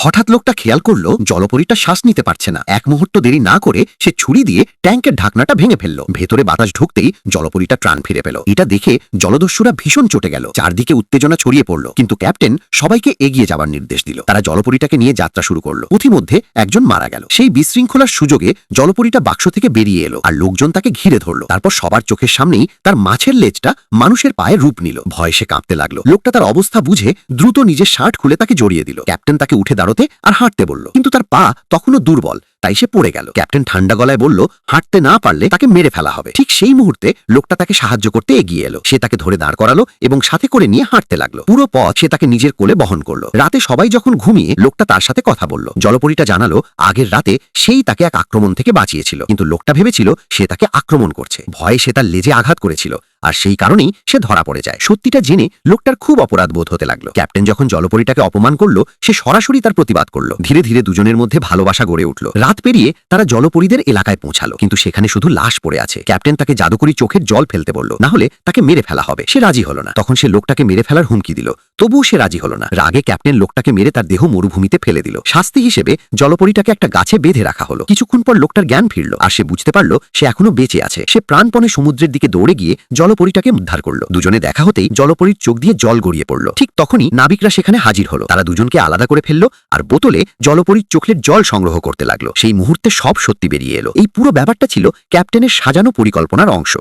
হঠাৎ লোকটা খেয়াল করলো জলপরীটা শ্বাস নিতে পারছে না। এক মুহূর্ত দেরি না করে সে ছুরি দিয়ে ট্যাঙ্কের ঢাকনাটা ভেঙে ফেলল। ভেতরে বাতাস ঢুকতেই জলপরীটা প্রাণ ফিরে পেল। এটা দেখে জলদস্যুরা ভীষণ চটে গেল। চারদিকে উত্তেজনা ছড়িয়ে পড়ল, কিন্তু ক্যাপ্টেন সবাইকে এগিয়ে যাবার নির্দেশ দিল। তারা জলপরীটাকে নিয়ে যাত্রা শুরু করলো। পথিমধ্যে একজন মারা গেল। সেই বিশৃঙ্খলার সুযোগে জলপরীটা বাক্স থেকে বেরিয়ে এলো আর লোকজন তাকে ঘিরে ধরল। তারপর সবার চোখের সামনেই তার মাছের লেজটা মানুষের পায়ে রূপ নিল। ভয়ে সে কাঁপতে লাগলো। লোকটা তার অবস্থা বুঝে দ্রুত নিজের শার্ট খুলে তাকে জড়িয়ে দিল। ক্যাপ্টেন তাকে উঠে দাঁড়াতে আর হাঁটতে বলল, কিন্তু তার পা তখনও দুর্বল, তাই সে পড়ে গেল। ক্যাপ্টেন ঠান্ডা গলায় বলল, হাঁটতে না পারলে তাকে মেরে ফেলা হবে। ঠিক সেই মুহূর্তে লোকটা তাকে সাহায্য করতে এগিয়ে এলো। সে তাকে ধরে দাঁড় করালো এবং সাথে করে নিয়ে হাঁটতে লাগলো। পুরো পথ সে তাকে নিজের কোলে বহন করলো। রাতে সবাই যখন ঘুমিয়ে, লোকটা তার সাথে কথা বলল। জলপরীটা জানালো আগের রাতে সেই তাকে এক আক্রমণ থেকে বাঁচিয়েছিল, কিন্তু লোকটা ভেবেছিল সে তাকে আক্রমণ করছে। ভয়ে সে তার লেজে আঘাত করেছিল, আর সেই কারণেই সে ধরা পড়ে যায়। সত্যিটা জেনে লোকটার খুব অপরাধ বোধ হতে লাগলো। ক্যাপ্টেন যখন জলপরীটাকে অপমান করলো, সে সরাসরি তার প্রতিবাদ করলো। ধীরে ধীরে দুজনের মধ্যে ভালোবাসা গড়ে উঠল। রাত পেরিয়ে তারা জলপরীদের এলাকায় পৌঁছালো, কিন্তু সেখানে শুধু লাশ পড়ে আছে। ক্যাপ্টেন তাকে জাদুকরি চোখের জল ফেলতে বলল, না হলে তাকে মেরে ফেলা হবে। সে রাজি হলো না। তখন সে লোকটাকে মেরে ফেলার হুমকি দিল, তবুও সে রাজি হলো না। রাগে ক্যাপ্টেন লোকটাকে মেরে তার দেহ মরুভূমিতে ফেলে দিল। শাস্তি হিসেবে জলপরীটাকে একটা গাছে বেঁধে রাখা হলো। কিছুক্ষণ পর লোকটার জ্ঞান ফিরল, আর সে বুঝতে পারলো সে এখনো বেঁচে আছে। সে প্রাণপণে সমুদ্রের দিকে দৌড়ে গিয়ে জলপরীটাকে উদ্ধার করলো। দুজনে দেখা হতেই জলপরীর চোখ দিয়ে জল গড়িয়ে পড়ল। ঠিক তখনই নাবিকরা সেখানে হাজির হলো। তারা দুজনকে আলাদা করে ফেললো আর বোতলে জলপরীর চোখের জল সংগ্রহ করতে লাগলো। সেই মুহূর্তে সব সত্যি বেরিয়ে এলো। এই পুরো ব্যাপারটা ছিল ক্যাপ্টেনের সাজানো পরিকল্পনার অংশ।